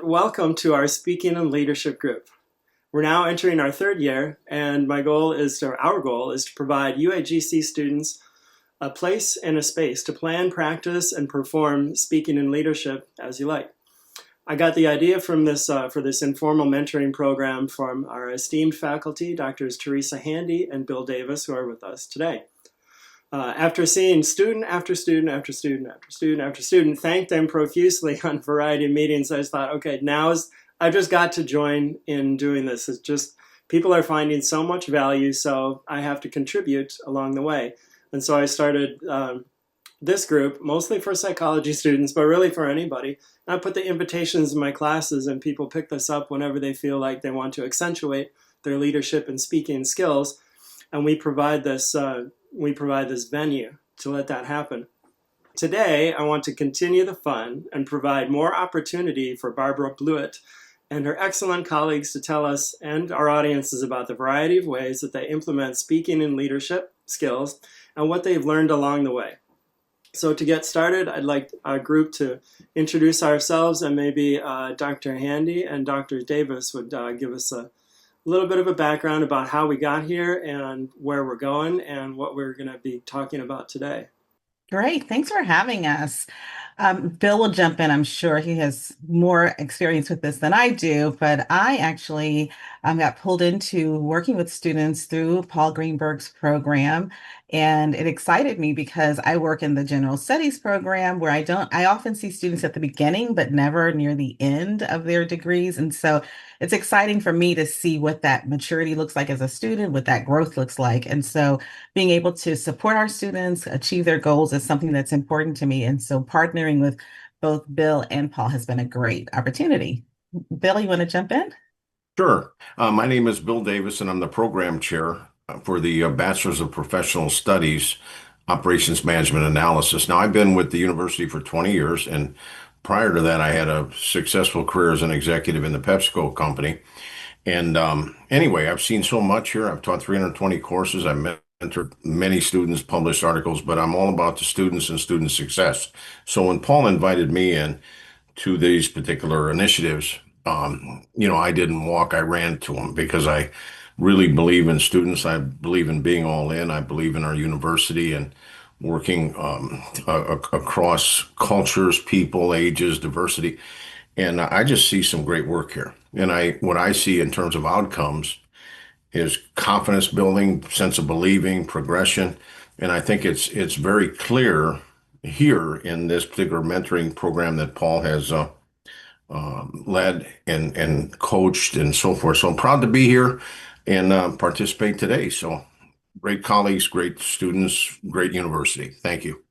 Welcome to our Speaking and Leadership group. We're now entering our third year, and our goal is to provide UAGC students a place and a space to plan, practice, and perform speaking and leadership as you like. I got the idea from this for this informal mentoring program from our esteemed faculty, Doctors Teresa and Bill Davis, who are with us today. After seeing student after student after student after student after student thank them profusely on a variety of meetings, I just thought, okay, I've just got to join in doing this. It's just people are finding so much value, so I have to contribute along the way. And so I started this group, mostly for psychology students, but really for anybody. And I put the invitations in my classes, and people pick this up whenever they feel like they want to accentuate their leadership and speaking skills. And we provide this venue to let that happen. Today, I want to continue the fun and provide more opportunity for Barbara Bluitt and her excellent colleagues to tell us and our audiences about the variety of ways that they implement speaking and leadership skills and what they've learned along the way. So to get started, I'd like our group to introduce ourselves, and maybe Dr. Handy and Dr. Davis would give us a little bit of a background about how we got here and where we're going and what we're going to be talking about today. Great. Thanks for having us. Bill will jump in. I'm sure he has more experience with this than I do, but I actually got pulled into working with students through Paul Greenberg's program. And it excited me because I work in the general studies program where I often see students at the beginning, but never near the end of their degrees. And so it's exciting for me to see what that maturity looks like as a student, what that growth looks like. And so being able to support our students achieve their goals is something that's important to me. And so partnering with both Bill and Paul has been a great opportunity. Bill, you want to jump in? Sure. My name is Bill Davis, and I'm the program chair for the Bachelor's of Professional Studies, Operations Management Analysis. Now, I've been with the university for 20 years, and prior to that, I had a successful career as an executive in the PepsiCo company. And anyway, I've seen so much here. I've taught 320 courses. I've mentored many students, published articles, but I'm all about the students and student success. So when Paul invited me in to these particular initiatives, I didn't walk, I ran to them because I really believe in students. I believe in being all in. I believe in our university and working across cultures, people, ages, diversity. And I just see some great work here. And what I see in terms of outcomes is confidence building, sense of believing, progression. And I think it's very clear here in this particular mentoring program that Paul has led and coached and so forth. So I'm proud to be here and participate today. So great colleagues, great students, great university. Thank you.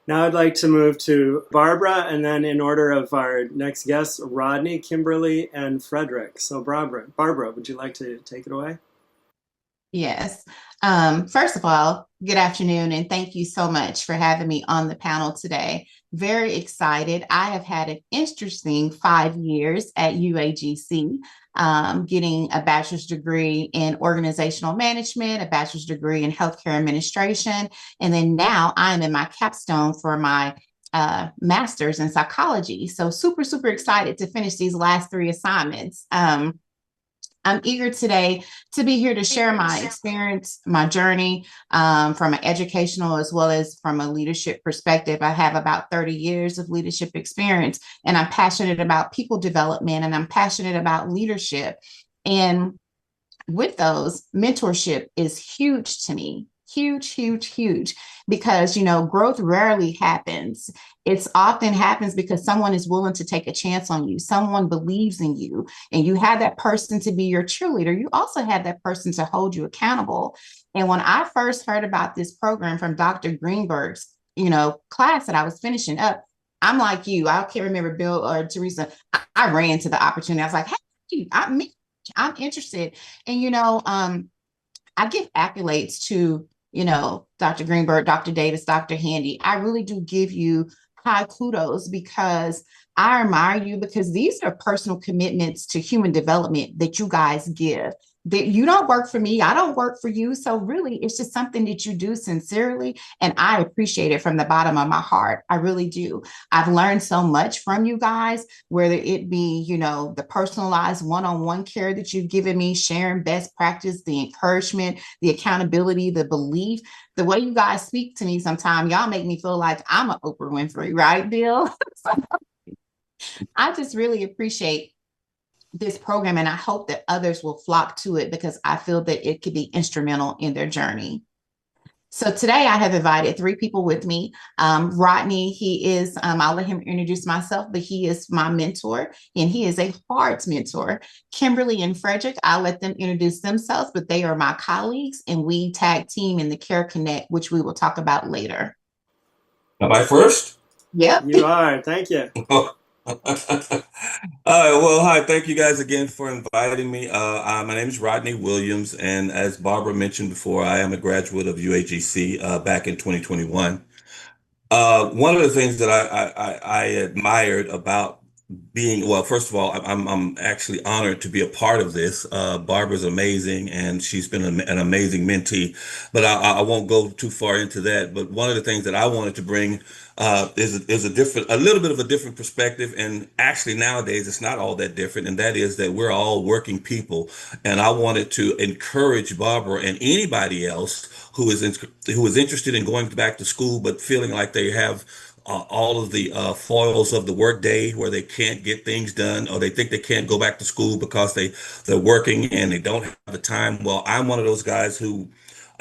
Now I'd like to move to Barbara, and then in order of our next guests, Rodney, Kimberly, and Frederick. So Barbara, would you like to take it away? Yes. First of all, good afternoon, and thank you so much for having me on the panel today. Very excited. I have had an interesting 5 years at UAGC, getting a bachelor's degree in organizational management, a bachelor's degree in healthcare administration, and then now I'm in my capstone for my master's in psychology. So super, super excited to finish these last three assignments. I'm eager today to be here to share my experience, my journey from an educational as well as from a leadership perspective. I have about 30 years of leadership experience, and I'm passionate about people development, and I'm passionate about leadership. And with those, mentorship is huge to me. Huge, huge, huge, because, growth rarely happens. It's often happens because someone is willing to take a chance on you. Someone believes in you, and you have that person to be your cheerleader. You also have that person to hold you accountable. And when I first heard about this program from Dr. Greenberg's, class that I was finishing up, I'm like you. I can't remember Bill or Teresa. I ran to the opportunity. I was like, hey, I'm interested. And, I give accolades to Dr. Greenberg, Dr. Davis, Dr. Handy. I really do give you high kudos because I admire you, because these are personal commitments to human development that you guys give. that you don't work for me, I don't work for you. So really, it's just something that you do sincerely. And I appreciate it from the bottom of my heart. I really do. I've learned so much from you guys, whether it be, the personalized one-on-one care that you've given me, sharing best practice, the encouragement, the accountability, the belief, the way you guys speak to me sometimes, y'all make me feel like I'm an Oprah Winfrey, right, Bill? So I just really appreciate this program, and I hope that others will flock to it because I feel that it could be instrumental in their journey. So today I have invited 3 people with me. Rodney, he is, I'll let him introduce myself, but he is my mentor and he is a hard mentor. Kimberly and Frederick, I'll let them introduce themselves, but they are my colleagues and we tag team in the Care Connect, which we will talk about later. Am I first? Yep. You are. Thank you. All right. Well, hi. Thank you guys again for inviting me. My name is Rodney Williams, and as Barbara mentioned before, I am a graduate of UAGC back in 2021. One of the things that I admired about being, well, first of all, I'm actually honored to be a part of this. Barbara's amazing, and she's been an amazing mentee. But I won't go too far into that. But one of the things that I wanted to bring is a little bit of a different perspective. And actually, nowadays, it's not all that different. And that is that we're all working people, and I wanted to encourage Barbara and anybody else who is interested in going back to school, but feeling like they have all of the foils of the workday where they can't get things done, or they think they can't go back to school because they're working and they don't have the time. Well, I'm one of those guys who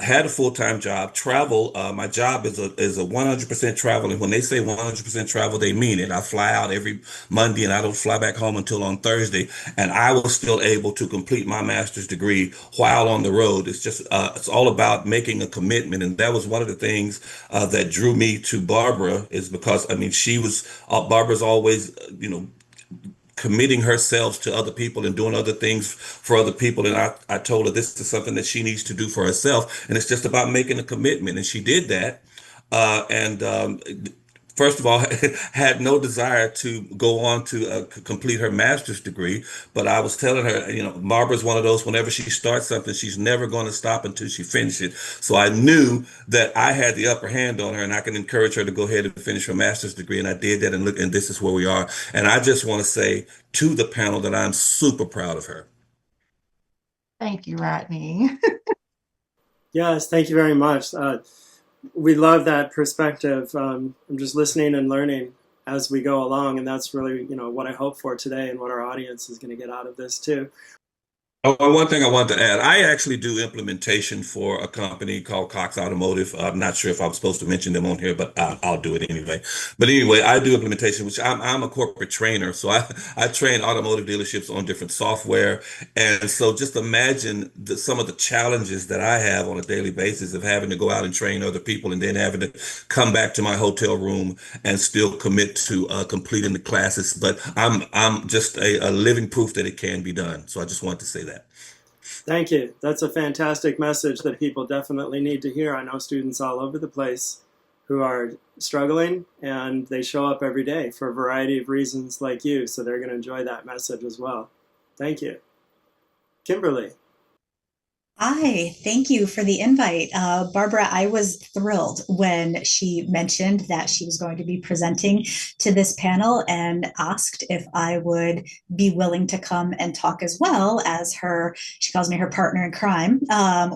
had a full-time job, travel. My job is a 100% travel. And when they say 100% travel, they mean it. I fly out every Monday and I don't fly back home until on Thursday. And I was still able to complete my master's degree while on the road. It's just, it's all about making a commitment. And that was one of the things that drew me to Barbara, is because, I mean, Barbara's always, committing herself to other people and doing other things for other people. And I told her this is something that she needs to do for herself. And it's just about making a commitment. And she did that. And First of all, had no desire to go on to complete her master's degree. But I was telling her, Barbara's one of those, whenever she starts something, she's never going to stop until she finishes it. So I knew that I had the upper hand on her and I can encourage her to go ahead and finish her master's degree. And I did that, and look, and this is where we are. And I just want to say to the panel that I'm super proud of her. Thank you, Rodney. Yes, thank you very much. We love that perspective. I'm just listening and learning as we go along, and that's really, what I hope for today and what our audience is going to get out of this too. Oh, and one thing I wanted to add, I actually do implementation for a company called Cox Automotive. I'm not sure if I'm supposed to mention them on here, but I'll do it anyway. But anyway, I do implementation, which I'm a corporate trainer. So I train automotive dealerships on different software. And so just imagine some of the challenges that I have on a daily basis of having to go out and train other people and then having to come back to my hotel room and still commit to completing the classes. But I'm just a living proof that it can be done. So I just want to say that. Thank you. That's a fantastic message that people definitely need to hear. I know students all over the place who are struggling, and they show up every day for a variety of reasons like you, so they're going to enjoy that message as well. Thank you. Kimberly. Hi, thank you for the invite. Barbara, I was thrilled when she mentioned that she was going to be presenting to this panel and asked if I would be willing to come and talk as well as she calls me her partner in crime,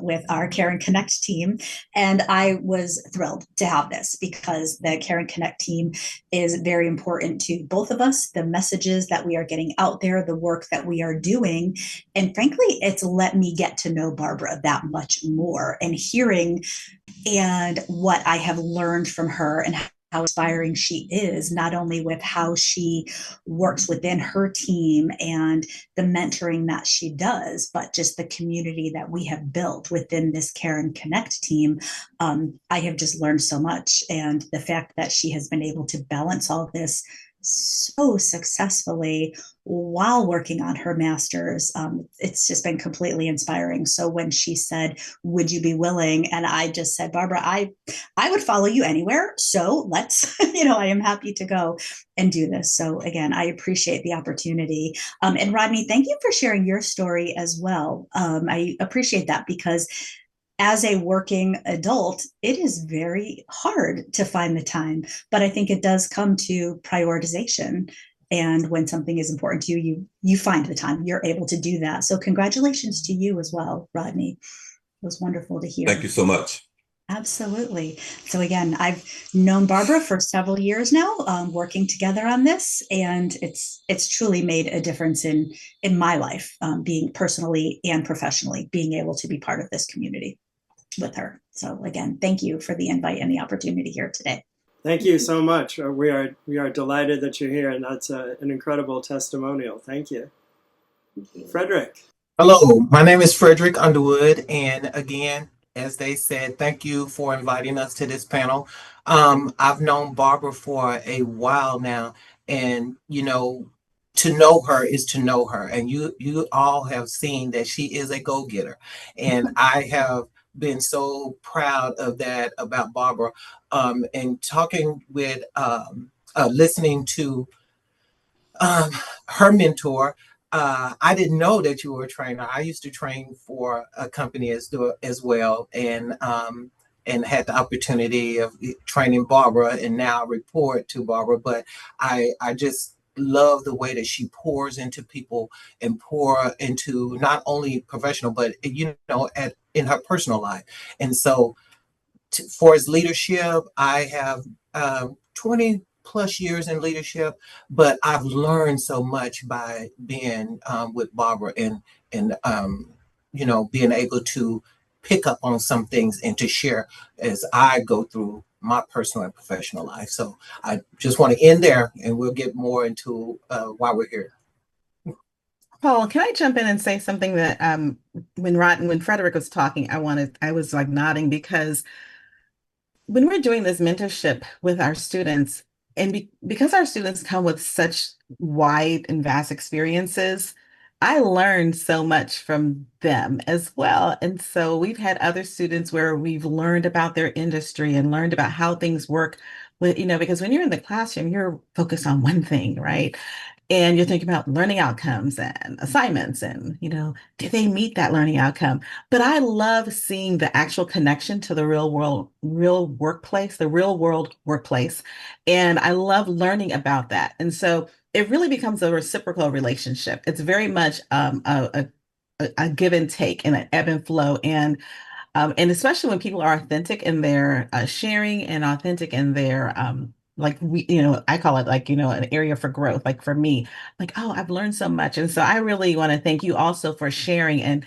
with our Care and Connect team. And I was thrilled to have this because the Care and Connect team is very important to both of us, the messages that we are getting out there, the work that we are doing. And frankly, it's let me get to know Barbara that much more, and hearing and what I have learned from her and how inspiring she is, not only with how she works within her team and the mentoring that she does, but just the community that we have built within this Care and Connect team. I have just learned so much. And the fact that she has been able to balance all of this so successfully while working on her master's. It's just been completely inspiring. So when she said, "Would you be willing?" and I just said, "Barbara, I would follow you anywhere. So let's, I am happy to go and do this." So again, I appreciate the opportunity. And Rodney, thank you for sharing your story as well. I appreciate that because as a working adult, it is very hard to find the time. But I think it does come to prioritization. And when something is important to you, you find the time. You're able to do that. So congratulations to you as well, Rodney. It was wonderful to hear. Thank you so much. Absolutely. So again, I've known Barbara for several years now, working together on this, and it's truly made a difference in my life, being personally and professionally, being able to be part of this community with her. So again, thank you for the invite and the opportunity here today. Thank you so much. We are delighted that you're here, and that's an incredible testimonial. Thank you. Frederick. Hello, my name is Frederick Underwood, and again, as they said, thank you for inviting us to this panel. I've known Barbara for a while now, and to know her is to know her, and you all have seen that she is a go-getter, and I have been so proud of that about Barbara. And talking with, listening to her mentor. I didn't know that you were a trainer. I used to train for a company as well, and had the opportunity of training Barbara, and now report to Barbara. But I just love the way that she pours into people and pour into not only professional, but in her personal life. And so, for his leadership, I have 20 plus years in leadership, but I've learned so much by being with Barbara, and being able to pick up on some things and to share as I go through my personal and professional life. So I just want to end there, and we'll get more into why we're here. Paul, can I jump in and say something that when Frederick was talking, I was like nodding, because when we're doing this mentorship with our students, and because our students come with such wide and vast experiences, I learned so much from them as well. And so we've had other students where we've learned about their industry and learned about how things work with, because when you're in the classroom, you're focused on one thing, right? And you're thinking about learning outcomes and assignments and, do they meet that learning outcome? But I love seeing the actual connection to the real workplace, the real world workplace. And I love learning about that. And so it really becomes a reciprocal relationship. It's very much a give and take and an ebb and flow. And especially when people are authentic in their sharing and authentic in their I call it an area for growth. Like for me, like, oh, I've learned so much. And so I really want to thank you also for sharing, and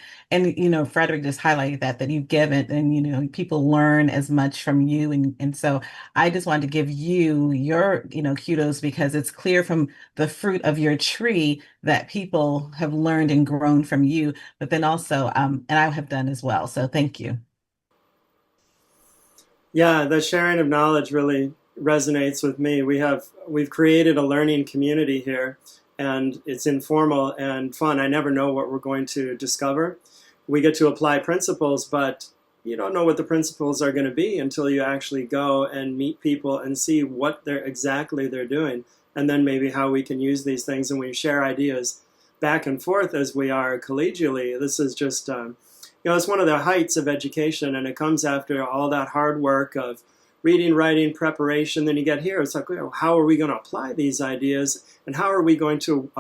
Frederick just highlighted that you give it, and people learn as much from you. And so I just wanted to give you your, kudos, because it's clear from the fruit of your tree that people have learned and grown from you, but then also, and I have done as well. So thank you. Yeah, the sharing of knowledge really resonates with me. We've created a learning community here, and it's informal and fun. I never know what we're going to discover. We get to apply principles, but you don't know what the principles are going to be until you actually go and meet people and see what they're doing, and then maybe how we can use these things, and we share ideas back and forth as we are collegially. This is just it's one of the heights of education, and it comes after all that hard work of reading, writing, preparation. Then you get here, it's like, how are we going to apply these ideas, and how are we going to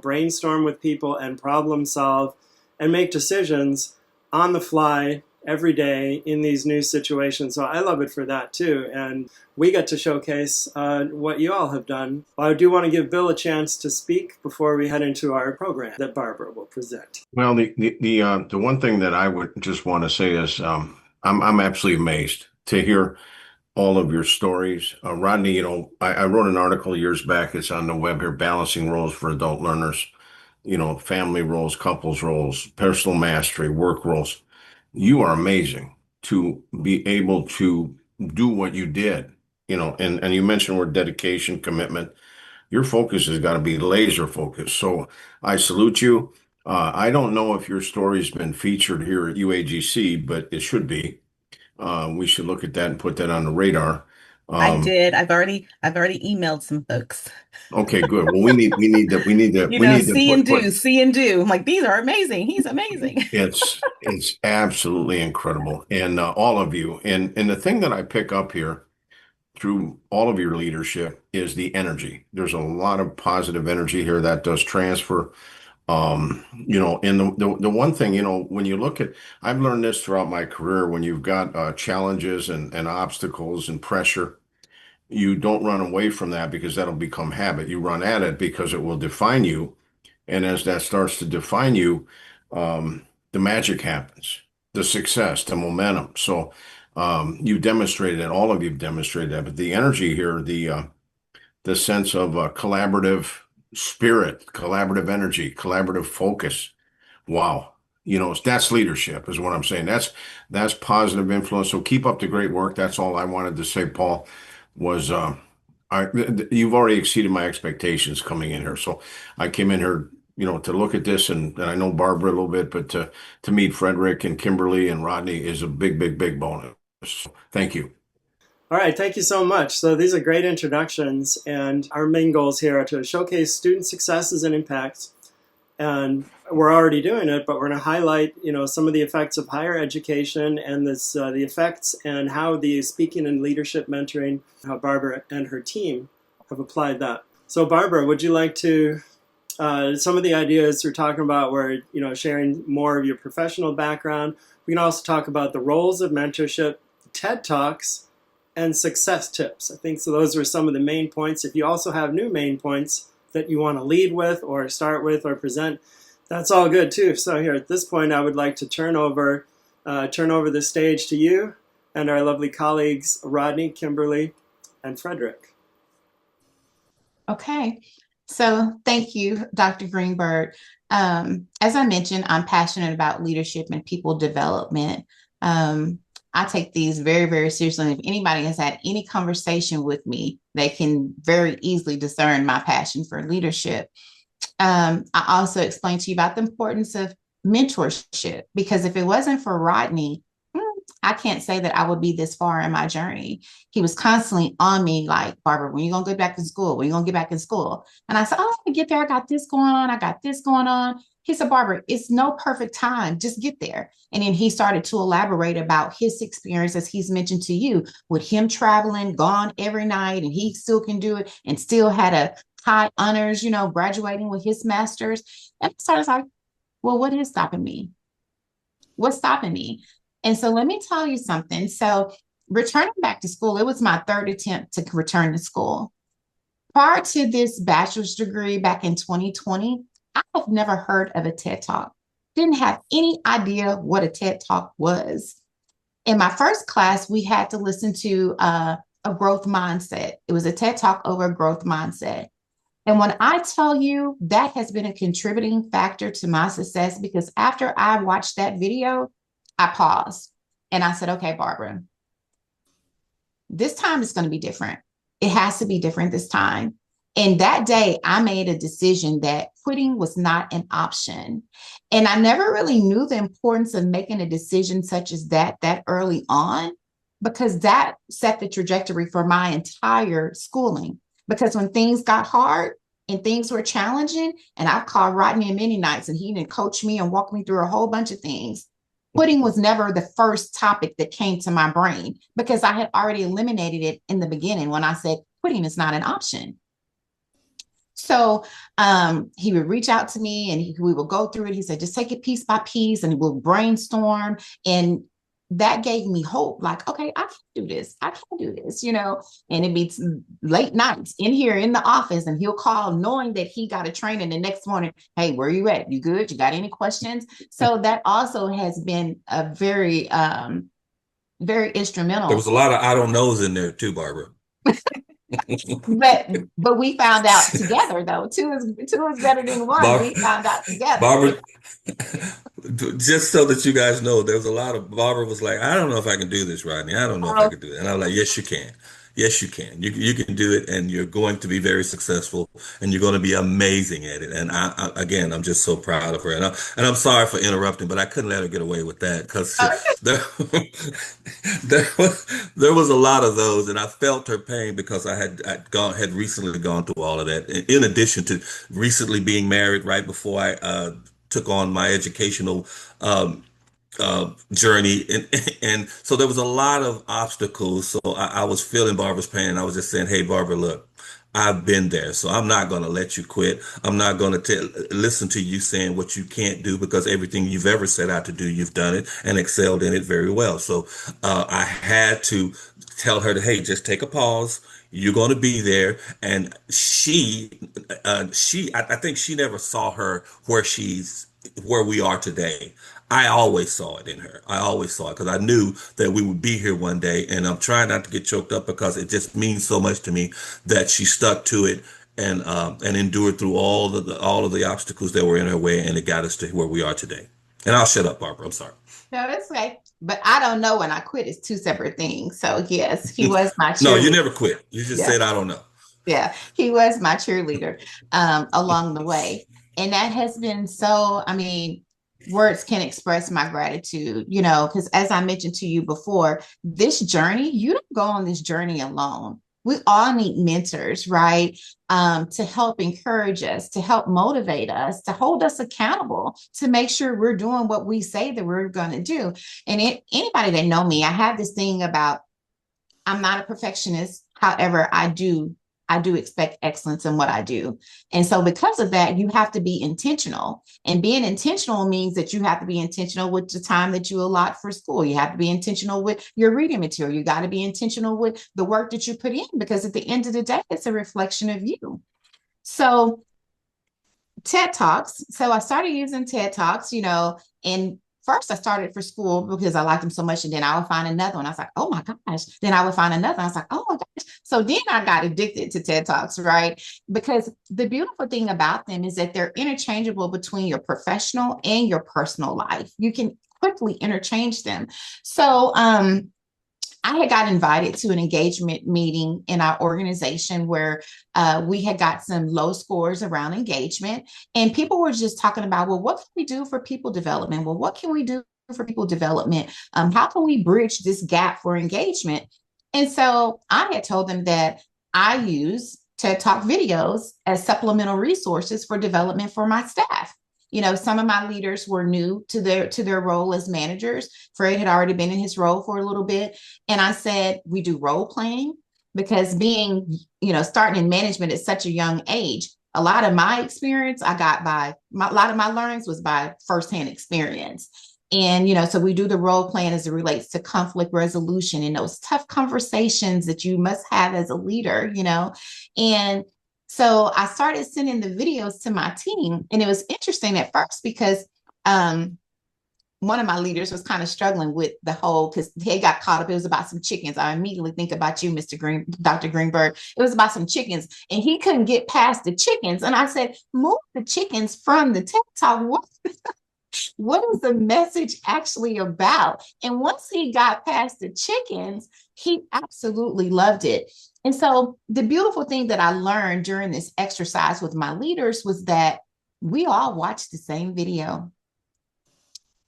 brainstorm with people and problem solve and make decisions on the fly every day in these new situations. So I love it for that too, and we get to showcase what you all have done. I do want to give Bill a chance to speak before we head into our program that Barbara will present. Well, the one thing that I would just want to say is I'm absolutely amazed to hear all of your stories. Rodney, I wrote an article years back. It's on the web here, Balancing Roles for Adult Learners, family roles, couples roles, personal mastery, work roles. You are amazing to be able to do what you did, and you mentioned word dedication, commitment. your focus has got to be laser focused. So I salute you. I don't know if your story's been featured here at UAGC, but it should be. We should look at that and put that on the radar. I Um, did. I've already emailed some folks. okay, good. Well, we need to put See and do. I'm like, these are amazing. He's amazing. it's absolutely incredible, and all of you. And the thing that I pick up here through all of your leadership is the energy. There's a lot of positive energy here that does transfer. And the one thing, when you look at, I've learned this throughout my career, when you've got challenges and obstacles and pressure, you don't run away from that because that'll become habit. You run at it because it will define you. And as that starts to define you, the magic happens, the success, the momentum. So you demonstrated it, all of you have demonstrated that. But the energy here, the sense of collaborative spirit, collaborative energy, collaborative focus. Wow. That's leadership is what I'm saying. That's positive influence. So keep up the great work. That's all I wanted to say, Paul, was you've already exceeded my expectations coming in here. So I came in here, to look at this, and I know Barbara a little bit, but to meet Frederick and Kimberly and Rodney is a big, big, big bonus. So thank you. All right, thank you so much. So these are great introductions, and our main goals here are to showcase student successes and impacts. And we're already doing it, but we're going to highlight, some of the effects of higher education and the effects and how the speaking and leadership mentoring, how Barbara and her team have applied that. So Barbara, would you like to, some of the ideas we're talking about were, sharing more of your professional background. We can also talk about the roles of mentorship, TED Talks, and success tips. I think so those were some of the main points. If you also have new main points that you want to lead with or start with or present, that's all good too. So here at this point, I would like to turn over the stage to you and our lovely colleagues, Rodney, Kimberly, and Frederick. Okay. So thank you, Dr. Greenberg. As I mentioned, I'm passionate about leadership and people development. I take these very, very seriously. And if anybody has had any conversation with me, they can very easily discern my passion for leadership. I also explained to you about the importance of mentorship, because if it wasn't for Rodney, I can't say that I would be this far in my journey. He was constantly on me like, Barbara, when are you going to get back in school? When are you going to get back in school? And I said, oh, I get there. I got this going on. I got this going on. He said, Barbara, it's no perfect time. Just get there. And then he started to elaborate about his experience, as he's mentioned to you, with him traveling, gone every night, and he still can do it and still had a high honors, graduating with his master's. And I started like, well, what is stopping me? What's stopping me? And so let me tell you something. So returning back to school, it was my third attempt to return to school. Prior to this bachelor's degree back in 2020, I have never heard of a TED Talk. Didn't have any idea what a TED Talk was. In my first class, we had to listen to a growth mindset. It was a TED Talk over growth mindset. And when I tell you that has been a contributing factor to my success, because after I watched that video, I paused and I said, okay, Barbara, this time is going to be different. It has to be different this time. And that day, I made a decision that quitting was not an option. And I never really knew the importance of making a decision such as that early on, because that set the trajectory for my entire schooling. Because when things got hard and things were challenging, and I've called Rodney many nights and he didn't coach me and walk me through a whole bunch of things, quitting was never the first topic that came to my brain, because I had already eliminated it in the beginning when I said quitting is not an option. So he would reach out to me and we would go through it. He said, just take it piece by piece and we'll brainstorm. And that gave me hope, like, okay, I can do this. I can do this, and it'd be late nights in here in the office, and he'll call knowing that he got a training the next morning. Hey, where you at? You good? You got any questions? So that also has been a very, very instrumental. There was a lot of I don't knows in there too, Barbara. but we found out together, though. Two is better than one. We found out together. Barbara, just so that you guys know, there was a lot of, Barbara was like, I don't know if I can do this, Rodney. I don't know if I can do it. And I was like, yes, you can. Yes, you can. You can do it, and you're going to be very successful, and you're going to be amazing at it. And again, I'm just so proud of her. And I'm sorry for interrupting, but I couldn't let her get away with that because there, there was a lot of those, and I felt her pain because had recently gone through all of that. In addition to recently being married right before I took on my educational um, journey, and so there was a lot of obstacles. So I was feeling Barbara's pain, and I was just saying, "Hey, Barbara, look, I've been there, so I'm not going to let you quit. I'm not going to listen to you saying what you can't do because everything you've ever set out to do, you've done it and excelled in it very well." So I had to tell her to, hey, just take a pause. You're going to be there, and I think she never saw her where we are today. I always saw it in her. I always saw it because I knew that we would be here one day. And I'm trying not to get choked up because it just means so much to me that she stuck to it and endured through all of the obstacles that were in her way, and it got us to where we are today. And I'll shut up, Barbara. I'm sorry. No, that's okay. But I don't know when I quit. It's two separate things. So yes, he was my No, you cheerleader. never quit. You just Yeah. said, I don't know. Yeah, he was my cheerleader along the way. And that has been so, I mean, words can express my gratitude, you know, because as I mentioned to you before, this journey, you don't go on this journey alone. We all need mentors, right? To help encourage us, to help motivate us, to hold us accountable, to make sure we're doing what we say that we're going to do. And anybody that know me, I have this thing about I'm not a perfectionist. However, I do expect excellence in what I do. And so because of that, you have to be intentional. And being intentional means that you have to be intentional with the time that you allot for school. You have to be intentional with your reading material. You got to be intentional with the work that you put in, because at the end of the day, it's a reflection of you. So TED Talks. So I started using TED Talks, you know, and first I started for school because I liked them so much. And then I would find another one. I was like, oh my gosh. Then I would find another. I was like, oh my gosh. So then I got addicted to TED Talks, right? Because the beautiful thing about them is that they're interchangeable between your professional and your personal life. You can quickly interchange them. So, I had got invited to an engagement meeting in our organization where we had got some low scores around engagement, and people were just talking about, well, what can we do for people development? Well, what can we do for people development? How can we bridge this gap for engagement? And so I had told them that I use TED Talk videos as supplemental resources for development for my staff. You know, some of my leaders were new to their role as managers. Fred had already been in his role for a little bit. And I said, we do role playing, because being, you know, starting in management at such a young age, a lot of my experience I got a lot of my learnings was by firsthand experience. And, you know, so we do the role playing as it relates to conflict resolution and those tough conversations that you must have as a leader, you know. And so I started sending the videos to my team, and it was interesting at first because one of my leaders was kind of struggling with the whole, because he got caught up. It was about some chickens. I immediately think about you, Dr. Greenberg. It was about some chickens, and he couldn't get past the chickens. And I said, move the chickens from the TED Talk. What is the message actually about? And once he got past the chickens, he absolutely loved it. And so the beautiful thing that I learned during this exercise with my leaders was that we all watched the same video,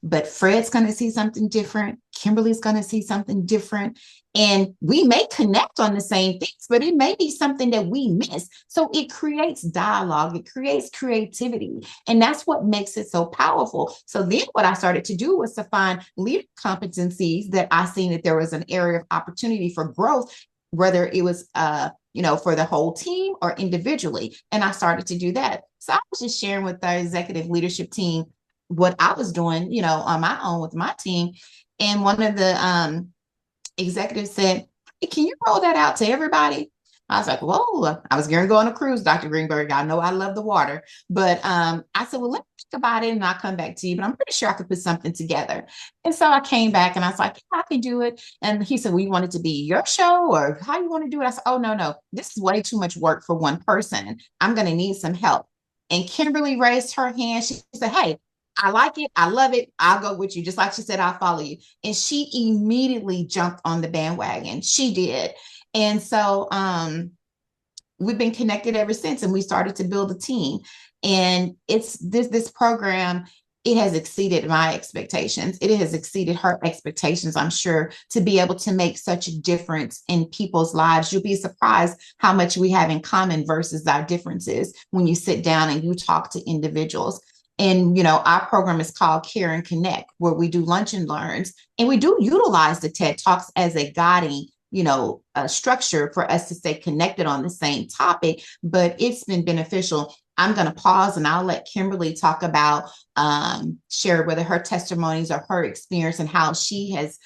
but Fred's going to see something different. Kimberly's going to see something different. And we may connect on the same things, but it may be something that we miss. So it creates dialogue, it creates creativity. And that's what makes it so powerful. So then what I started to do was to find leader competencies that I seen that there was an area of opportunity for growth, whether it was you know, for the whole team or individually. And I started to do that. So I was just sharing with the executive leadership team what I was doing, you know, on my own with my team. And one of the executives said, hey, can you roll that out to everybody? I was like, whoa, I was going to go on a cruise, Dr. Greenberg. I know I love the water. But I said, well, let me think about it and I'll come back to you. But I'm pretty sure I could put something together. And so I came back and I was like, yeah, I can do it. And he said, well, you want it to be your show or how you want to do it? I said, oh, no, this is way too much work for one person. I'm going to need some help. And Kimberly raised her hand. She said, hey, I like it. I love it. I'll go with you. Just like she said, I'll follow you. And she immediately jumped on the bandwagon. She did. And so we've been connected ever since, and we started to build a team. And it's this program, it has exceeded my expectations. It has exceeded her expectations, I'm sure, to be able to make such a difference in people's lives. You'll be surprised how much we have in common versus our differences when you sit down and you talk to individuals. And, our program is called Care and Connect, where we do lunch and learns, and we do utilize the TED Talks as a guiding a structure for us to stay connected on the same topic, but it's been beneficial. I'm going to pause and I'll let Kimberly talk about, share whether her testimonies or her experience and how she has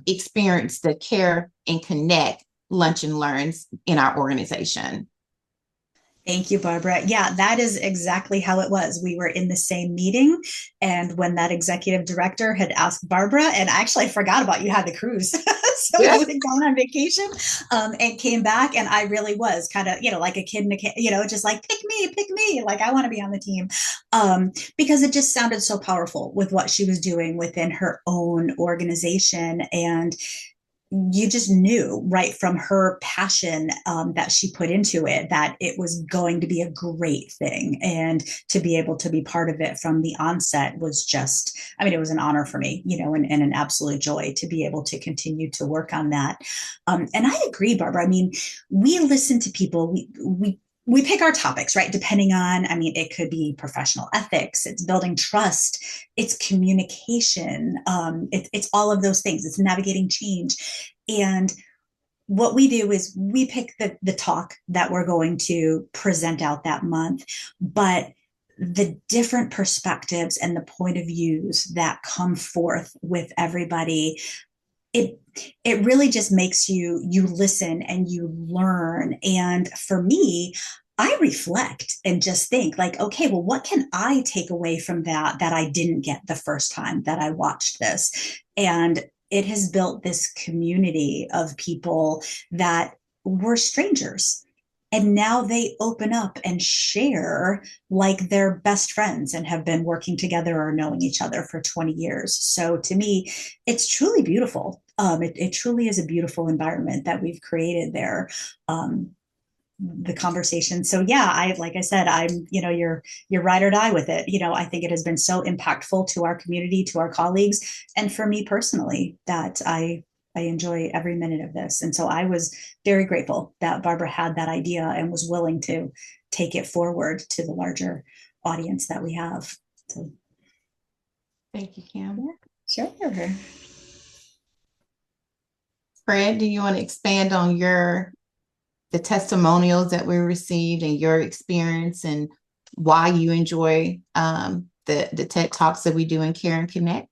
experienced the Care and Connect lunch and learns in our organization. Thank you, Barbara. Yeah, that is exactly how it was. We were in the same meeting, and when that executive director had asked Barbara, and actually I forgot about you had the cruise, so you had gone on vacation, and came back, and I really was kind of, like a kid in a, just like pick me, like I want to be on the team, because it just sounded so powerful with what she was doing within her own organization, and you just knew right from her passion that she put into it that it was going to be a great thing. And to be able to be part of it from the onset was just, it was an honor for me, and an absolute joy to be able to continue to work on that. And I agree, Barbara. We listen to people, we pick our topics, right? Depending on, it could be professional ethics, it's building trust, it's communication, it's all of those things, it's navigating change. And what we do is we pick the talk that we're going to present out that month, but the different perspectives and the point of views that come forth with everybody, it really just makes you listen and you learn. And for me, I reflect and just think like, okay, well, what can I take away from that I didn't get the first time that I watched this? And it has built this community of people that were strangers. And now they open up and share like they're best friends and have been working together or knowing each other for 20 years. So to me, it's truly beautiful. It truly is a beautiful environment that we've created there. The conversation. So yeah, like I said, I'm, you're ride or die with it. I think it has been so impactful to our community, to our colleagues, and for me personally, that I enjoy every minute of this. And so I was very grateful that Barbara had that idea and was willing to take it forward to the larger audience that we have. So thank you, Kim. Yeah, sure. Fred, do you want to expand on the testimonials that we received and your experience and why you enjoy the TED Talks that we do in Care and Connect?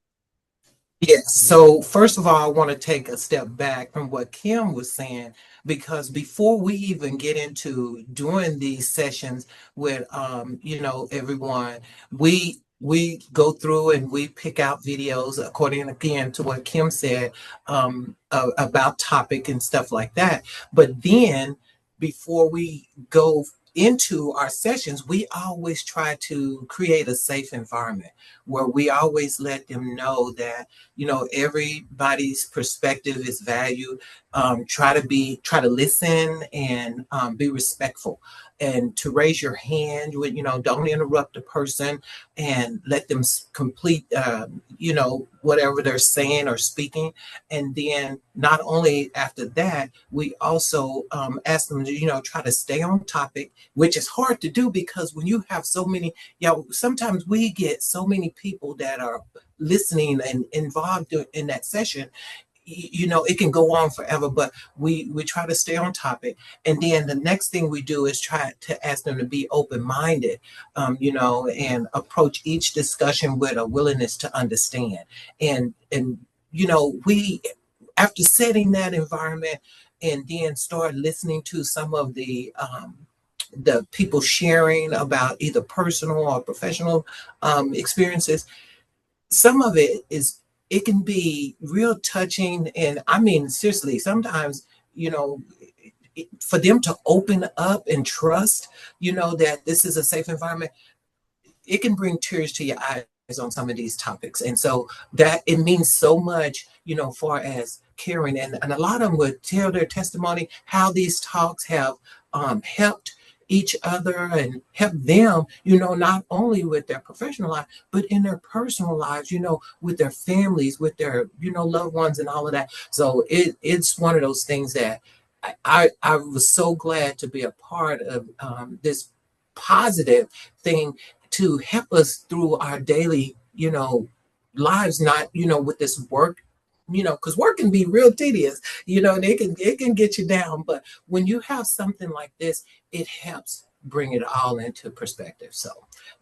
Yes. So first of all, I want to take a step back from what Kim was saying, because before we even get into doing these sessions with, everyone, we go through and we pick out videos according again to what Kim said about topic and stuff like that. But then before we go into our sessions, we always try to create a safe environment where we always let them know that, everybody's perspective is valued. Try to listen and be respectful, and to raise your hand. Don't interrupt the person and let them complete, whatever they're saying or speaking. And then not only after that, we also ask them to, try to stay on topic, which is hard to do because when you have so many, sometimes we get so many people that are listening and involved in that session. It can go on forever, but we try to stay on topic. And then the next thing we do is try to ask them to be open-minded, and approach each discussion with a willingness to understand. And we, after setting that environment and then start listening to some of the people sharing about either personal or professional experiences, some of it can be real touching. And seriously, sometimes, for them to open up and trust, that this is a safe environment, it can bring tears to your eyes on some of these topics. And so that it means so much, far as caring, and a lot of them would tell their testimony how these talks have helped each other and help them, not only with their professional life, but in their personal lives, with their families, with their, loved ones and all of that. So it's one of those things that I was so glad to be a part of this positive thing to help us through our daily, lives, not, with this work, because work can be real tedious, and it can get you down. But when you have something like this, it helps bring it all into perspective. So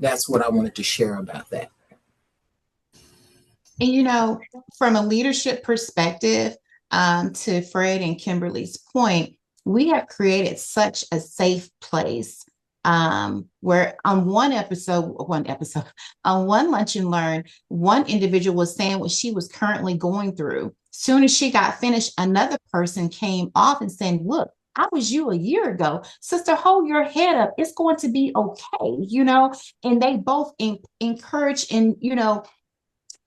that's what I wanted to share about that. And from a leadership perspective, to Fred and Kimberly's point, we have created such a safe place where on one lunch and learn, one individual was saying what she was currently going through. Soon as she got finished, another person came off and saying, look, I was you a year ago. Sister, hold your head up. It's going to be okay, and they both encourage and,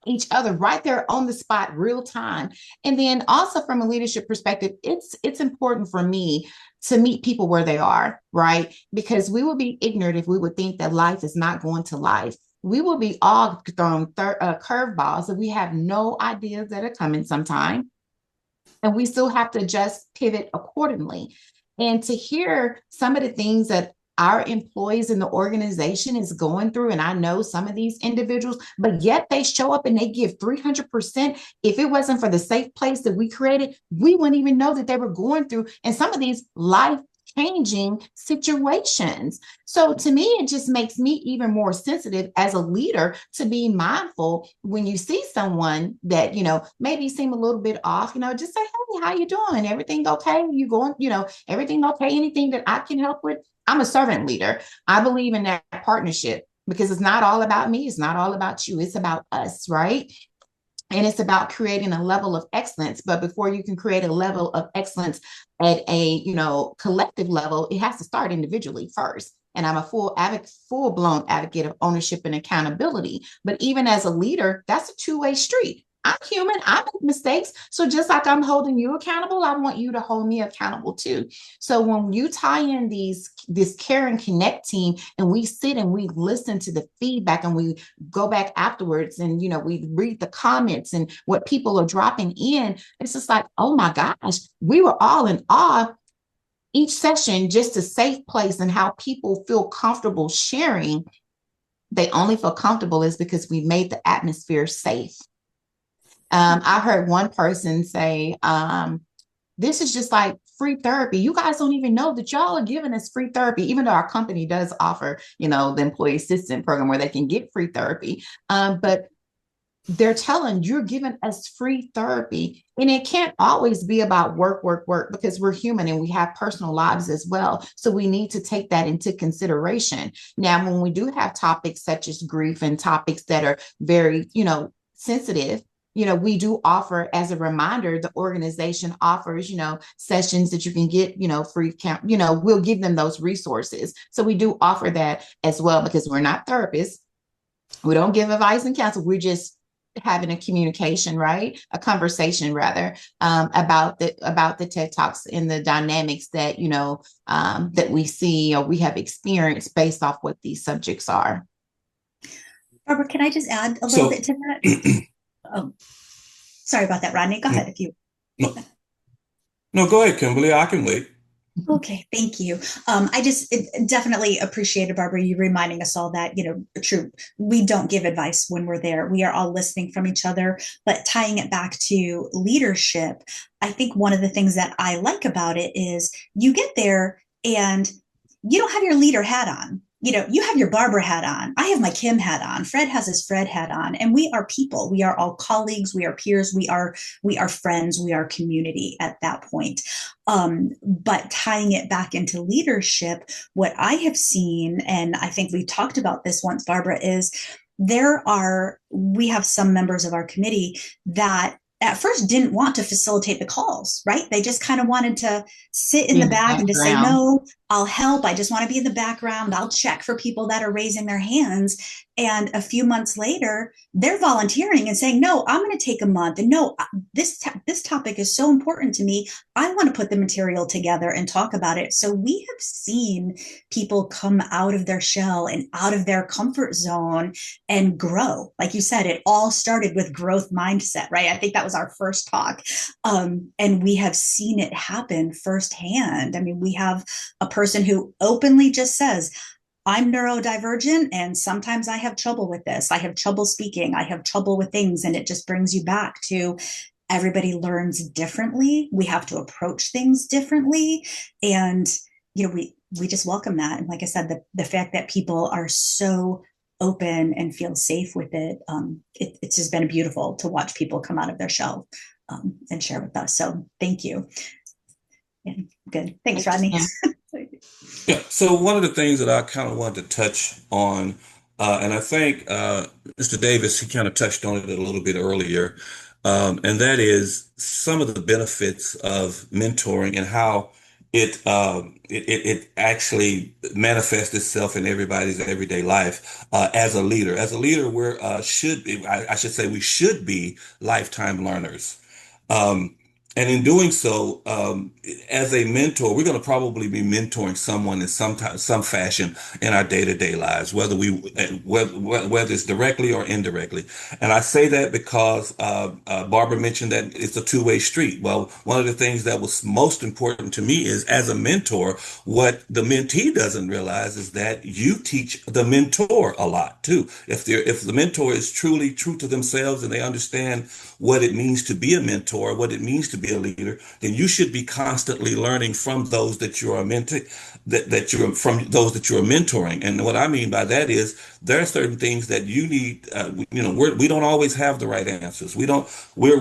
each other right there on the spot, real time. And then also from a leadership perspective, it's important for me to meet people where they are, right? Because we will be ignorant if we would think that life is not going to life. We will be all thrown curveballs that we have no idea that are coming sometime. And we still have to just pivot accordingly. And to hear some of the things that our employees in the organization is going through, and I know some of these individuals, but yet they show up and they give 300%. If it wasn't for the safe place that we created, we wouldn't even know that they were going through and some of these life-changing situations. So to me, it just makes me even more sensitive as a leader to be mindful when you see someone that, maybe seem a little bit off, just say, hey, how you doing? Everything okay? You going, everything okay? Anything that I can help with? I'm a servant leader. I believe in that partnership because it's not all about me. It's not all about you. It's about us, right? And it's about creating a level of excellence. But before you can create a level of excellence at a, collective level, it has to start individually first. And I'm a full-blown advocate of ownership and accountability. But even as a leader, that's a two-way street. I'm human. I make mistakes. So just like I'm holding you accountable, I want you to hold me accountable too. So when you tie in this Care and Connect team and we sit and we listen to the feedback and we go back afterwards and, we read the comments and what people are dropping in, it's just like, oh my gosh, we were all in awe. Each session, just a safe place and how people feel comfortable sharing. They only feel comfortable is because we made the atmosphere safe. I heard one person say, this is just like free therapy. You guys don't even know that y'all are giving us free therapy, even though our company does offer, the employee assistance program where they can get free therapy. But they're telling you're giving us free therapy. And it can't always be about work, because we're human and we have personal lives as well. So we need to take that into consideration. Now, when we do have topics such as grief and topics that are very, sensitive, we do offer, as a reminder, the organization offers, sessions that you can get, free count, we'll give them those resources. So we do offer that as well, because we're not therapists. We don't give advice and counsel. We're just having a communication, right? A conversation rather, about the TED Talks and the dynamics that, that we see or we have experienced based off what these subjects are. Barbara, can I just add a little bit to that? Oh, sorry about that, Rodney. Go ahead if you. No, go ahead, Kimberly. I can wait. Okay, thank you. I just definitely appreciated, Barbara, you reminding us all that, true, we don't give advice when we're there. We are all listening from each other, but tying it back to leadership, I think one of the things that I like about it is you get there and you don't have your leader hat on. You have your Barbara hat on. I have my Kim hat on. Fred has his Fred hat on. And we are people. We are all colleagues. We are peers. We are friends. We are community at that point. But tying it back into leadership, what I have seen, and I think we talked about this once, Barbara, is we have some members of our committee that at first didn't want to facilitate the calls, right? They just kind of wanted to sit in the back and just say, no, I'll help. I just want to be in the background. I'll check for people that are raising their hands. And a few months later, they're volunteering and saying, no, I'm going to take a month. And no, this topic is so important to me. I want to put the material together and talk about it. So we have seen people come out of their shell and out of their comfort zone and grow. Like you said, it all started with growth mindset, right? I think that was our first talk. And we have seen it happen firsthand. I mean, we have a person who openly just says, I'm neurodivergent and sometimes I have trouble with this. I have trouble speaking. I have trouble with things. And it just brings you back to everybody learns differently. We have to approach things differently. And, we just welcome that. And like I said, the fact that people are so open and feel safe with it, it's just been beautiful to watch people come out of their shell and share with us. So thank you. Yeah, good. Thanks, Rodney. Yeah. So one of the things that I kind of wanted to touch on, and I think Mr. Davis, he kind of touched on it a little bit earlier, and that is some of the benefits of mentoring and how it actually manifests itself in everybody's everyday life as a leader. As a leader, I should say we should be lifetime learners. Um, and in doing so, as a mentor, we're going to probably be mentoring someone in some fashion in our day-to-day lives, whether it's directly or indirectly. And I say that because Barbara mentioned that it's a two-way street. Well, one of the things that was most important to me is, as a mentor, what the mentee doesn't realize is that you teach the mentor a lot too. If the mentor is truly true to themselves and they understand what it means to be a mentor, what it means to be a leader, then you should be constantly learning from those that you are from those that you're mentoring. And what I mean by that is there are certain things that you need. We don't always have the right answers. We don't. We're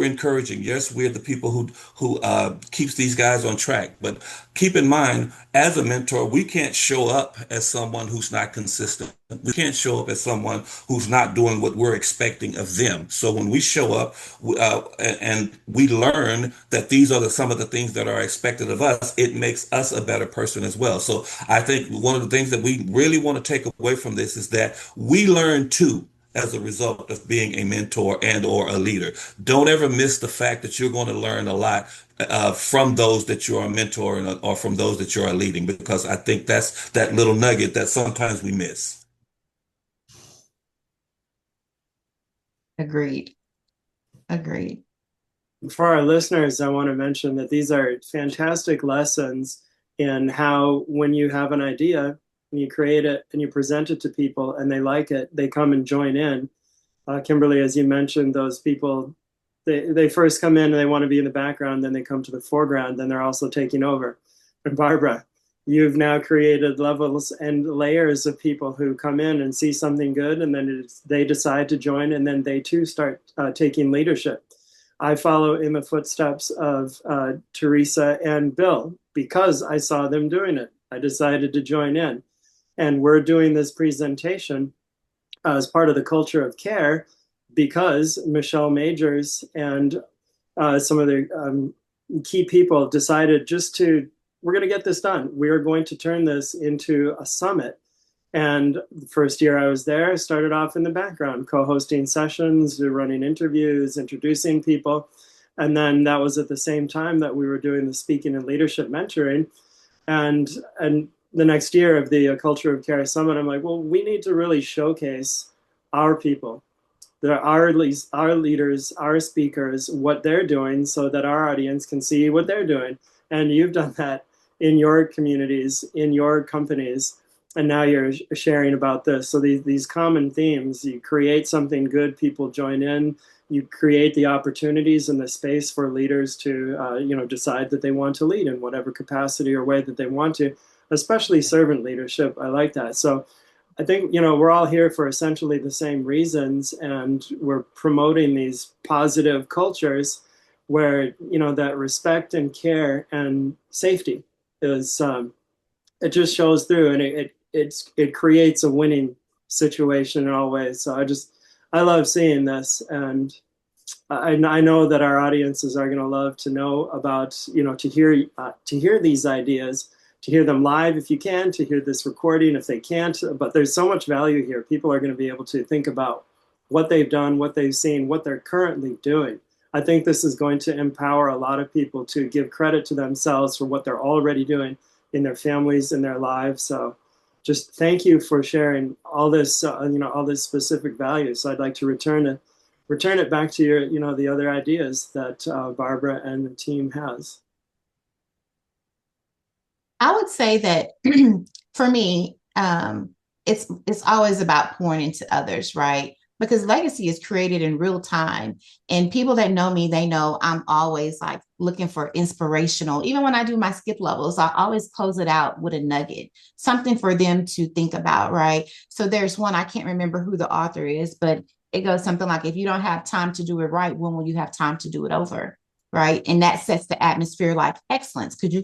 encouraging. Yes, we're the people who keeps these guys on track. But keep in mind, as a mentor, we can't show up as someone who's not consistent. We can't show up as someone who's not doing what we're expecting of them. So when we show up and we learn that these are some of the things that are expected of us, it makes us a better person as well. So I think one of the things that we really want to take away from this is that we learn too as a result of being a mentor and or a leader. Don't ever miss the fact that you're going to learn a lot from those that you are mentoring or from those that you are leading, because I think that's that little nugget that sometimes we miss. Agreed. For our listeners, I want to mention that these are fantastic lessons in how, when you have an idea and you create it and you present it to people and they like it, they come and join in. Kimberly, as you mentioned, those people, they first come in and they want to be in the background, then they come to the foreground, then they're also taking over. And Barbara, you've now created levels and layers of people who come in and see something good, and then they decide to join, and then they too start taking leadership. I follow in the footsteps of Teresa and Bill because I saw them doing it. I decided to join in. And we're doing this presentation as part of the culture of care because Michelle Majors and some of the key people decided we're going to get this done. We are going to turn this into a summit. And the first year I was there, I started off in the background, co-hosting sessions, running interviews, introducing people. And then that was at the same time that we were doing the speaking and leadership mentoring. And the next year of the Culture of Care Summit, I'm like, well, we need to really showcase our people, our leaders, our speakers, what they're doing so that our audience can see what they're doing. And you've done that in your communities, in your companies. And now you're sharing about this. So these common themes, you create something good, people join in, you create the opportunities and the space for leaders to decide that they want to lead in whatever capacity or way that they want to, especially servant leadership. I like that. So I think, we're all here for essentially the same reasons, and we're promoting these positive cultures where, that respect and care and safety is, it just shows through, and it creates a winning situation in all ways. So I love seeing this, and I know that our audiences are going to love to know about, to hear these ideas, to hear them live if you can, to hear this recording if they can't. But there's so much value here. People are going to be able to think about what they've done, what they've seen, what they're currently doing. I think this is going to empower a lot of people to give credit to themselves for what they're already doing in their families, in their lives. So just thank you for sharing all this, all this specific value. So I'd like to return it back to your, the other ideas that Barbara and the team has. I would say that for me, it's always about pouring into others, right? Because legacy is created in real time. And people that know me, they know I'm always like looking for inspirational. Even when I do my skip levels, I always close it out with a nugget, something for them to think about, right? So there's one, I can't remember who the author is, but it goes something like, if you don't have time to do it right, when will you have time to do it over? Right. And that sets the atmosphere like excellence. Because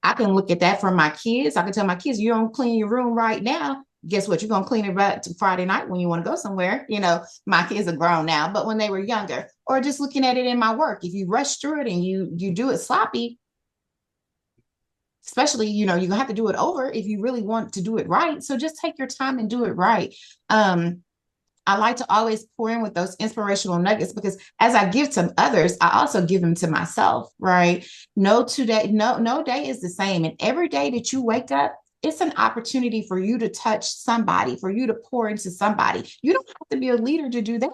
I can look at that from my kids. I can tell my kids, you don't clean your room right now. Guess what? You're going to clean it right to Friday night when you want to go somewhere. My kids are grown now, but when they were younger, or just looking at it in my work, if you rush through it and you do it sloppy, especially, you're going to have to do it over if you really want to do it right. So just take your time and do it right. I like to always pour in with those inspirational nuggets, because as I give to others, I also give them to myself, right? No day is the same. And every day that you wake up, it's an opportunity for you to touch somebody, for you to pour into somebody. You don't have to be a leader to do that.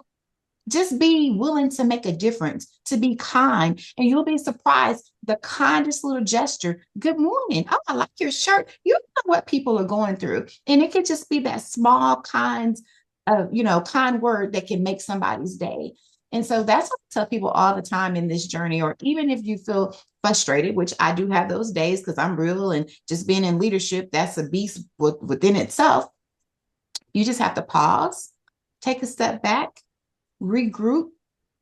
Just be willing to make a difference, to be kind, and you'll be surprised. The kindest little gesture, good morning. Oh, I like your shirt. You know what people are going through. And it could just be that small, kind word that can make somebody's day. And so that's what I tell people all the time in this journey. Or even if you feel frustrated, which I do have those days because I'm real, and just being in leadership, that's a beast within itself. You just have to pause, take a step back, regroup,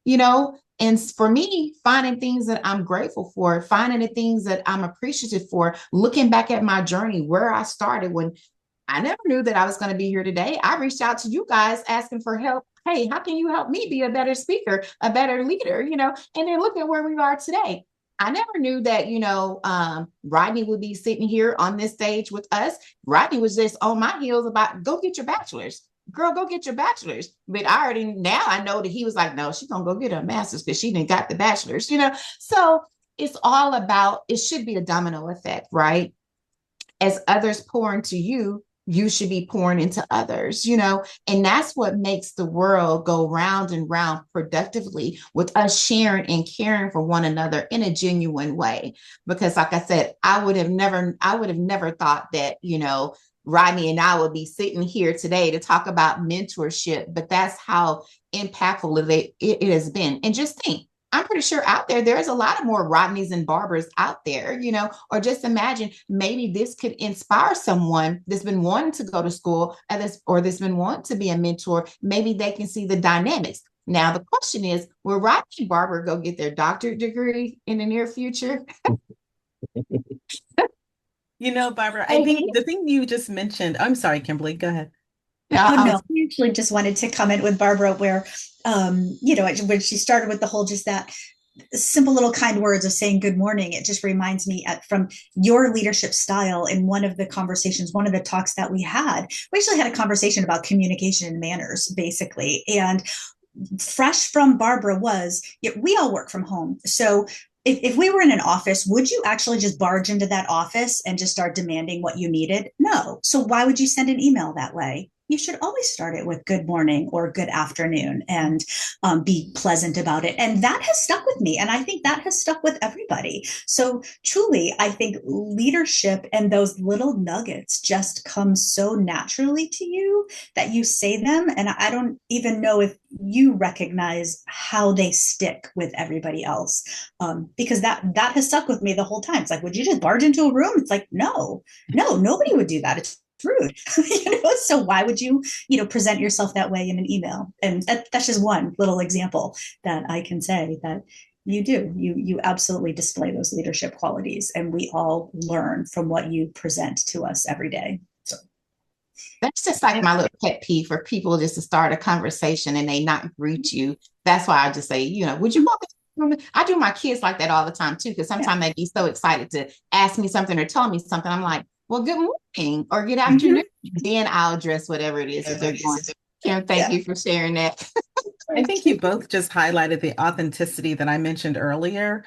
and for me, finding things that I'm grateful for, finding the things that I'm appreciative for, looking back at my journey, where I started when I never knew that I was going to be here today. I reached out to you guys asking for help. Hey, how can you help me be a better speaker, a better leader, and then look at where we are today. I never knew that, Rodney would be sitting here on this stage with us. Rodney was just on my heels about, go get your bachelor's. Girl, go get your bachelor's. But now I know that he was like, no, she's going to go get her master's because she didn't got the bachelor's, So it's all about, it should be a domino effect, right? As others pour into you, you should be pouring into others, and that's what makes the world go round and round productively, with us sharing and caring for one another in a genuine way. Because like I said, I would have never thought that, Rodney and I would be sitting here today to talk about mentorship, but that's how impactful it has been. And just think, I'm pretty sure out there's a lot of more Rodneys and Barbaras out there, or just imagine maybe this could inspire someone that's been wanting to go to school or that's been wanting to be a mentor. Maybe they can see the dynamics. Now, the question is, will Rodney and Barbara go get their doctorate degree in the near future? Barbara, I think the thing you just mentioned, I'm sorry, Kimberly, go ahead. Oh, no, I actually just wanted to comment with Barbara where, when she started with the whole, just that simple little kind words of saying good morning, it just reminds me from your leadership style. In one of the conversations, one of the talks that we actually had a conversation about communication and manners, basically. And fresh from Barbara was, we all work from home. So if we were in an office, would you actually just barge into that office and just start demanding what you needed? No. So why would you send an email that way? You should always start it with good morning or good afternoon and be pleasant about it. And that has stuck with me. And I think that has stuck with everybody. So truly, I think leadership and those little nuggets just come so naturally to you that you say them. And I don't even know if you recognize how they stick with everybody else. Because that has stuck with me the whole time. It's like, would you just barge into a room? It's like, no, nobody would do that. It's rude. So why would you present yourself that way in an email? And that's just one little example that I can say that you absolutely display those leadership qualities, and we all learn from what you present to us every day. So that's just like my little pet peeve for people just to start a conversation and they not greet you. That's why I just say, would you walk I do my kids like that all the time too, because sometimes they be so excited to ask me something or tell me something. I'm like, well, good morning or good afternoon. Then I'll address whatever it is that they're going. Kim, thank you for sharing that. I think you both just highlighted the authenticity that I mentioned earlier,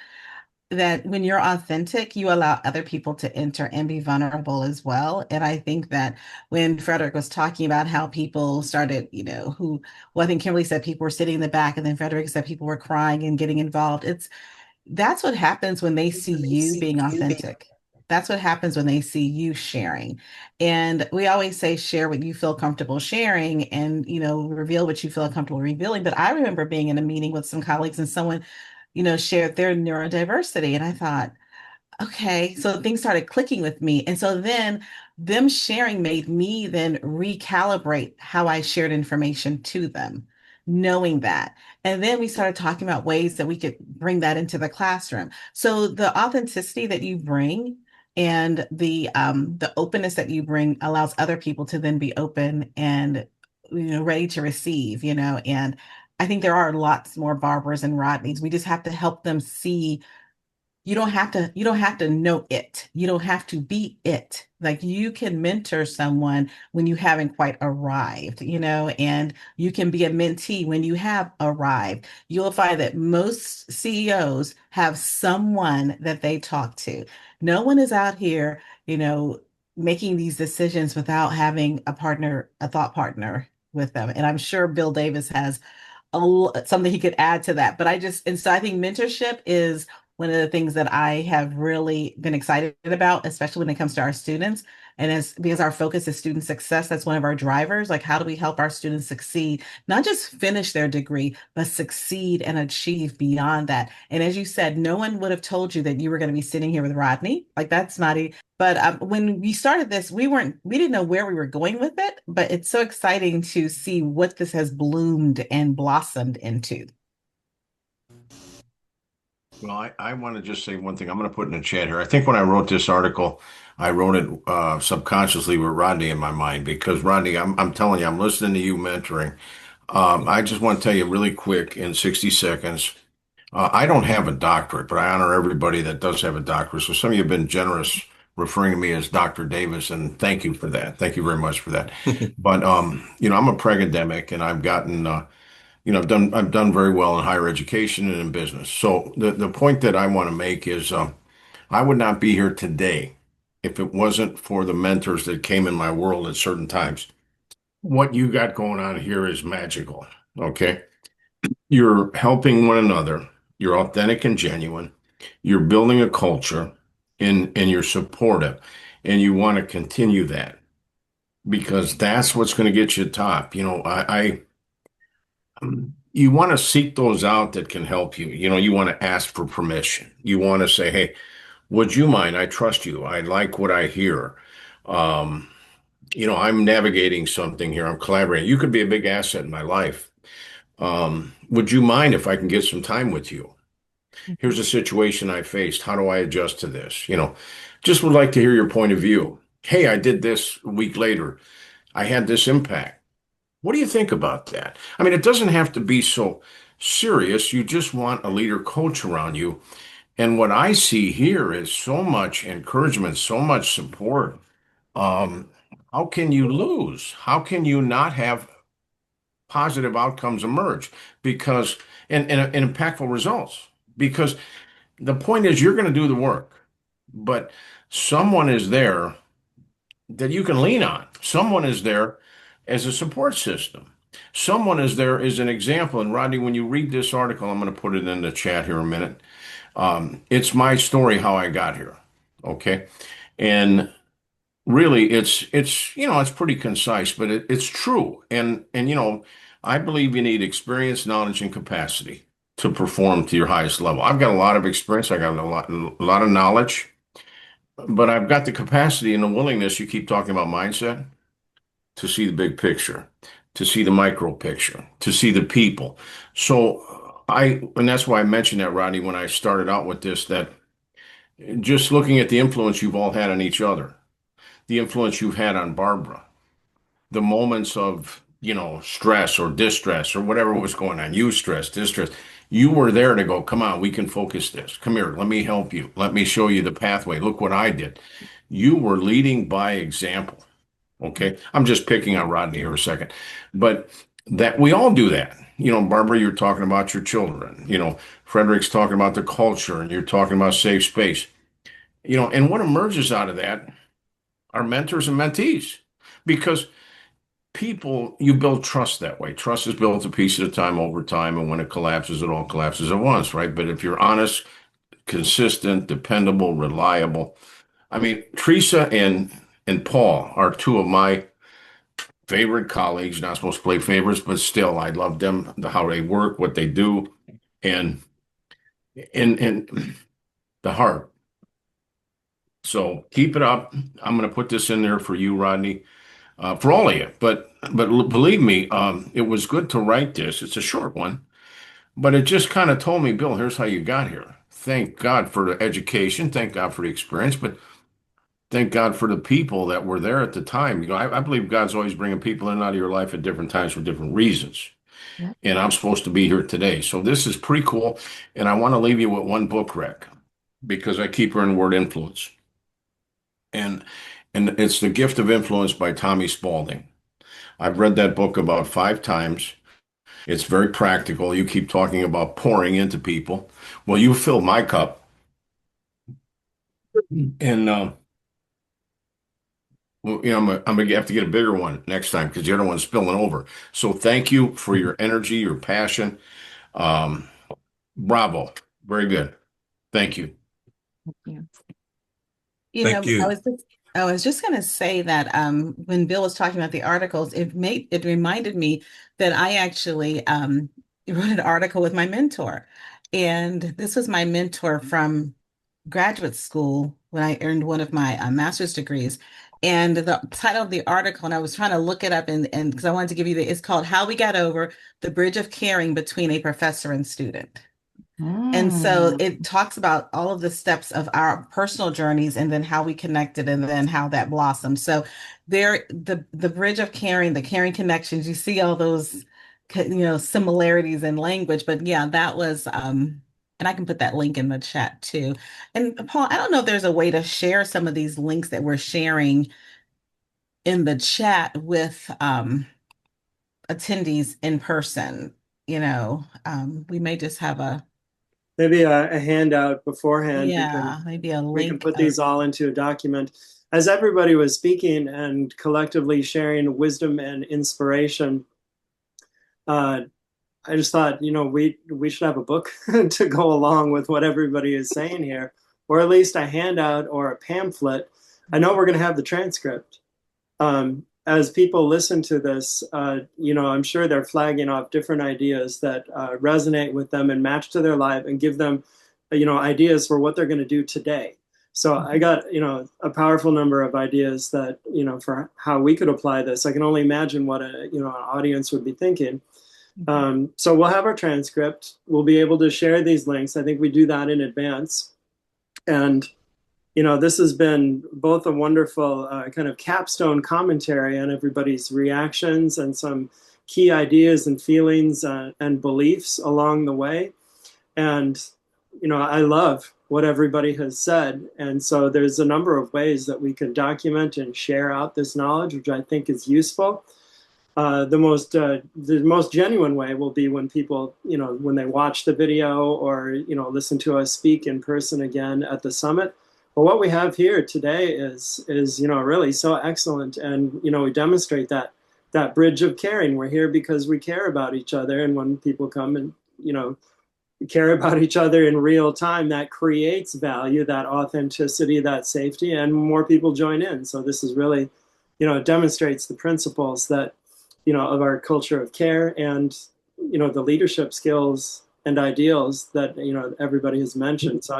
that when you're authentic, you allow other people to enter and be vulnerable as well. And I think that when Frederick was talking about how people started, well, I think Kimberly said people were sitting in the back, and then Frederick said people were crying and getting involved. That's what happens when they see you being authentic. That's what happens when they see you sharing. And we always say share what you feel comfortable sharing and, reveal what you feel comfortable revealing. But I remember being in a meeting with some colleagues and someone, shared their neurodiversity. And I thought, okay, so things started clicking with me. And so then them sharing made me then recalibrate how I shared information to them, knowing that. And then we started talking about ways that we could bring that into the classroom. So the authenticity that you bring and the openness that you bring allows other people to then be open and ready to receive, and I think there are lots more Barbaras and Rodneys. We just have to help them see you don't have to know it. You don't have to be it. Like you can mentor someone when you haven't quite arrived, and you can be a mentee when you have arrived. You'll find that most CEOs have someone that they talk to. No one is out here, making these decisions without having a partner, a thought partner with them. And I'm sure Bill Davis has something he could add to that. But and so I think mentorship is one of the things that I have really been excited about, especially when it comes to our students. And as because our focus is student success, that's one of our drivers. Like, how do we help our students succeed, not just finish their degree, but succeed and achieve beyond that? And as you said, no one would have told you that you were going to be sitting here with Rodney. Like, that's not a, but when we started this, we didn't know where we were going with it, but it's so exciting to see what this has bloomed and blossomed into. Well, I want to just say one thing. I'm going to put in the chat here. I think when I wrote this article, I wrote it subconsciously with Rodney in my mind because Rodney, I'm telling you, I'm listening to you mentoring. I just want to tell you really quick in 60 seconds. I don't have a doctorate, but I honor everybody that does have a doctorate. So some of you have been generous referring to me as Dr. Davis, and thank you for that. Thank you very much for that. But I'm a pregademic, and I've gotten I've done very well in higher education and in business. So the point that I want to make is I would not be here today if it wasn't for the mentors that came in my world at certain times. What you got going on here is magical. Okay. You're helping one another. You're authentic and genuine. You're building a culture and you're supportive. And you want to continue that because that's what's going to get you top. You want to seek those out that can help you. You want to ask for permission. You want to say, hey, would you mind? I trust you. I like what I hear. Um, I'm navigating something here. I'm collaborating. You could be a big asset in my life. Would you mind if I can get some time with you? Here's a situation I faced. How do I adjust to this? Just would like to hear your point of view. Hey, I did this a week later. I had this impact. What do you think about that? I mean, it doesn't have to be so serious. You just want a leader coach around you. And what I see here is so much encouragement, so much support. Um, how can you lose? How can you not have positive outcomes emerge? Because and impactful results. Because the point is you're going to do the work, but someone is there that you can lean on. Someone is there as a support system. Someone is there as an example. And Rodney, when you read this article, I'm going to put it in the chat here a minute. It's my story how I got here. Okay. And really it's pretty concise, but it's true. And I believe you need experience, knowledge, and capacity to perform to your highest level. I've got a lot of experience. I got a lot of knowledge, but I've got the capacity and the willingness. You keep talking about mindset to see the big picture, to see the micro picture, to see the people. So and that's why I mentioned that, Rodney, when I started out with this, that just looking at the influence you've all had on each other, the influence you've had on Barbara, the moments of, stress or distress or whatever was going on, eustress, distress, You were there to go, come on, we can focus this. Come here, let me help you. Let me show you the pathway. Look what I did. You were leading by example. Okay. I'm just picking on Rodney here a second, but that we all do that. Barbara, you're talking about your children. Frederick's talking about the culture, and you're talking about safe space. And what emerges out of that are mentors and mentees, because you build trust that way. Trust is built a piece at a time over time, and when it collapses, it all collapses at once, right? But if you're honest, consistent, dependable, reliable, I mean, Teresa and Paul are two of my favorite colleagues. Not supposed to play favorites, but still, I love them, how they work, what they do, and and the heart. So keep it up. I'm going to put this in there for you, Rodney, for all of you. But believe me, it was good to write this. It's a short one, but it just kind of told me, Bill, here's how you got here. Thank God for the education. Thank God for the experience, but thank God for the people that were there at the time. I believe God's always bringing people in and out of your life at different times for different reasons. Yep. And I'm supposed to be here today. So this is pretty cool. And I want to leave you with one book rec, because I keep hearing the word influence. And it's The Gift of Influence by Tommy Spalding. I've read that book about 5 times. It's very practical. You keep talking about pouring into people. Well, you filled my cup. And I'm gonna have to get a bigger one next time, because the other one's spilling over. So thank you for your energy, your passion. Bravo. Very good. Thank you. Yeah. Thank you. I was just going to say that when Bill was talking about the articles, it reminded me that I actually wrote an article with my mentor, and this was my mentor from graduate school when I earned one of my master's degrees. And the title of the article, and I was trying to look it up, and because I wanted to give you it's called "How We Got Over the Bridge of Caring Between a Professor and Student." And so it talks about all of the steps of our personal journeys, and then how we connected, and then how that blossomed. So the bridge of caring, the caring connections, you see all those, similarities in language. But yeah, that was, and I can put that link in the chat too. And Paul, I don't know if there's a way to share some of these links that we're sharing in the chat with attendees in person. We may just have maybe a handout beforehand. maybe a We can link put these all into a document. As everybody was speaking and collectively sharing wisdom and inspiration, I just thought, we should have a book to go along with what everybody is saying here, or at least a handout or a pamphlet. I know we're going to have the transcript. As people listen to this, I'm sure they're flagging off different ideas that resonate with them and match to their life, and give them, ideas for what they're going to do today. So I got, a powerful number of ideas that, for how we could apply this. I can only imagine what an audience would be thinking. So we'll have our transcript. We'll be able to share these links. I think we do that in advance. And this has been both a wonderful kind of capstone commentary on everybody's reactions and some key ideas and feelings and beliefs along the way. And, I love what everybody has said. And so there's a number of ways that we can document and share out this knowledge, which I think is useful. The most genuine way will be when people, when they watch the video or, listen to us speak in person again at the summit. But what we have here today is really so excellent. And, we demonstrate that bridge of caring. We're here because we care about each other. And when people come and, care about each other in real time, that creates value, that authenticity, that safety, and more people join in. So this is really, it demonstrates the principles that, of our culture of care, and, the leadership skills and ideals that, everybody has mentioned. So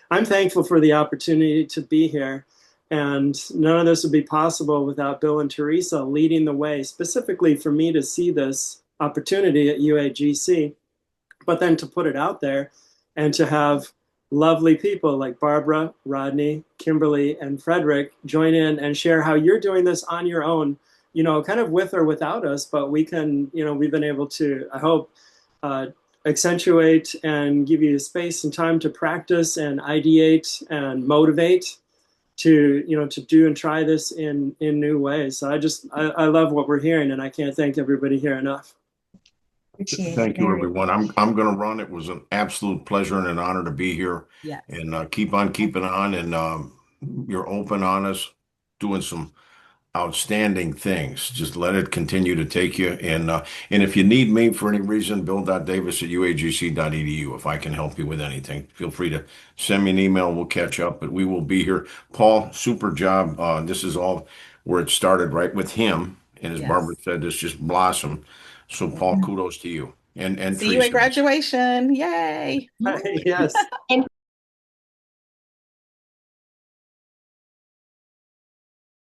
I'm thankful for the opportunity to be here. And none of this would be possible without Bill and Teresa leading the way, specifically for me to see this opportunity at UAGC, but then to put it out there and to have lovely people like Barbara, Rodney, Kimberly, and Frederick join in and share how you're doing this on your own, kind of with or without us. But we can, we've been able to, I hope, accentuate and give you space and time to practice and ideate and motivate to do and try this in new ways. So I love what we're hearing, and I can't thank everybody here enough. Appreciate Thank it. you, everyone. I'm going to run. It was an absolute pleasure and an honor to be here. Yes. And keep on keeping on. And you're open, honest, doing some outstanding things. Just let it continue to take you. And if you need me for any reason, bill.davis@uagc.edu. If I can help you with anything, feel free to send me an email. We'll catch up, but we will be here. Paul, super job. This is all where it started, right with him. And as Yes. Barbara said, this just blossomed. So Paul, kudos to you. And See you at Teresa. graduation. Yay. Yes. And